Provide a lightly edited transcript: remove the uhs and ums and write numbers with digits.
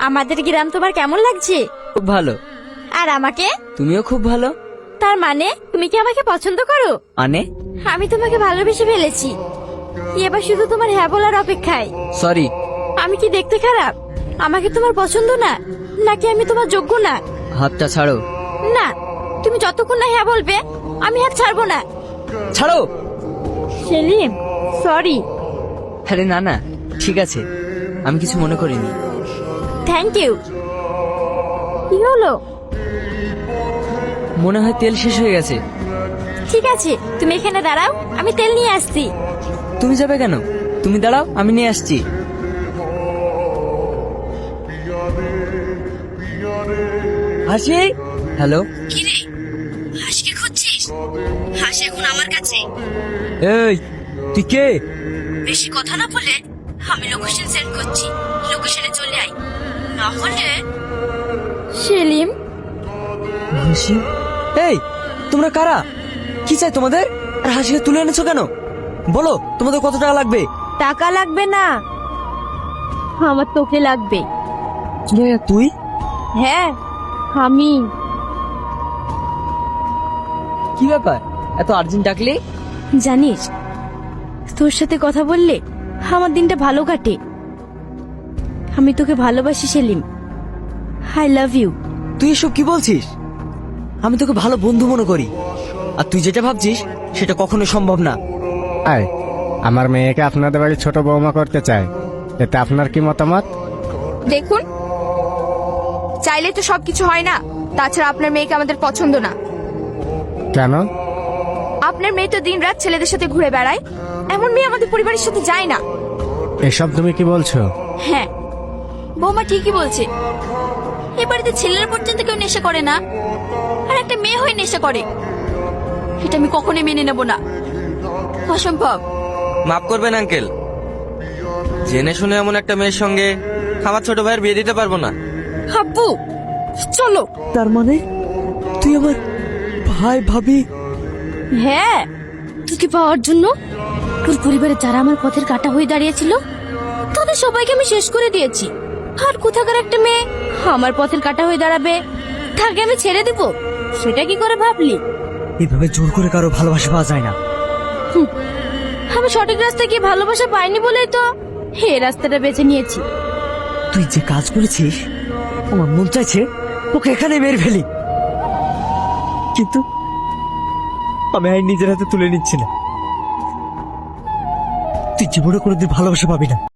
আমাদের গ্রাম তোমার কেমন লাগছে? খুব ভালো। আর আমাকে? তুমিও খুব ভালো। তার মানে তুমি কি আমাকে পছন্দ করো? মানে? আমি তোমাকে ভালোবেসে ফেলেছি। এবার শুধু তোমার হ্যাঁ বলার অপেক্ষায়। সরি। আমি কি দেখতে খারাপ? আমাকে তোমার পছন্দ না, নাকি আমি তোমার যোগ্য না? হাতটা ছাড়ো। না, তুমি যতক্ষণ না হ্যাঁ বলবে আমি হাত ছাড়বো না। ছাড়ো। সেলিম, সরি। আরে না না, ঠিক আছে, আমি কিছু মনে করিনি। Thank you. কি হলো? মনে হয় তেল শেষ হয়ে গেছে। ঠিক আছে, তুমি এখানে দাঁড়াও, আমি তেল নিয়ে আসছি। তুমি যাবে কেন? তুমি দাঁড়াও, আমি নিয়ে আসছি। হাসি। হ্যালো। কিরে, হাসকে খুঁজছিস? হাস এখন আমার কাছে। এই, তুই কে? বেশি কথা না বলে আমি লোকেশন সেন্ড করছি, লোকেশনে চলে আয়, না হলে। সেলিম। হাসি। এই, তোমরা কারা? কি চাই তোমাদের? আর হাসিকে তুলে এনেছো কেন? বলো, তোমাদের কত টাকা লাগবে? টাকা লাগবে না, আমার তোকে লাগবে। তুই? হ্যাঁ, আমি। কি ব্যাপার, এত আর্জেন্ট ডাকলে? জানিস, তোর সাথে কথা বললে আমার দিনটা ভালো কাটে। আমি তোকে ভালোবাসি সেলিম, আই লাভ ইউ। তুই এসব কি বলছিস? আমি তোকে ভালো বন্ধু মনে করি, আর তুই যেটা ভাবছিস সেটা কখনো সম্ভব না। আয়, আমার মেয়েকে আপনাদের বাড়ি ছোট বৌমা করতে চায়, এতে আপনার কি মতামত? দেখুন, চাইলে তো সবকিছু হয় না। তাছাড়া আপনার মেয়েকে আমাদের পছন্দ না। কেন? আপনার মেয়ে তো দিনরাত ছেলেদের সাথে ঘুরে বেড়ায়, এমন মেয়ে আমাদের পরিবারের সাথে যায় না। এসব তুমি কি বলছো? হ্যাঁ, বৌমা ঠিকই বলছে। এ বাড়িতে ছেলেরা পর্যন্ত কেউ নেশা করে না, আর একটা মেয়ে হয়ে নেশা করে। এটা আমি কখনোই মেনে নেব না, অসম্ভব। মাফ করবেন আঙ্কেল, জেনে শুনে এমন একটা মেয়ের সঙ্গে আমার ছোট ভাইয়ের বিয়ে দিতে পারবো না। হাব্বু, চলো। তার মানে তুই আমার ভাই ভাবি? হ্যাঁ, তোকে পাওয়ার জন্য তোর পরিবারে যারা আমার পথের কাটা হয়ে দাঁড়িয়েছিল তাদের সবাইকে আমি শেষ করে দিয়েছি। আর কোথাকার একটা মেয়ে আমার পথের কাটা হয়ে দাঁড়াবে, তাকে আমি ছেড়ে দিব? সেটা কি করে ভাবলি? এভাবে জোর করে কারো ভালোবাসা পাওয়া যায় না। আমি সঠিক রাস্তায় গিয়ে ভালোবাসা পাইনি বলেই তো এই রাস্তাটা বেছে নিয়েছি। তুই যে কাজ করেছিস, আমার মন চাইছে তোকে এখানে মেরে ফেলি, কিন্তু আমি আইন নিজের হাতে তুলে নিচ্ছি না। তুই জীবনে কোনোদিন ভালোবাসা পাবি না।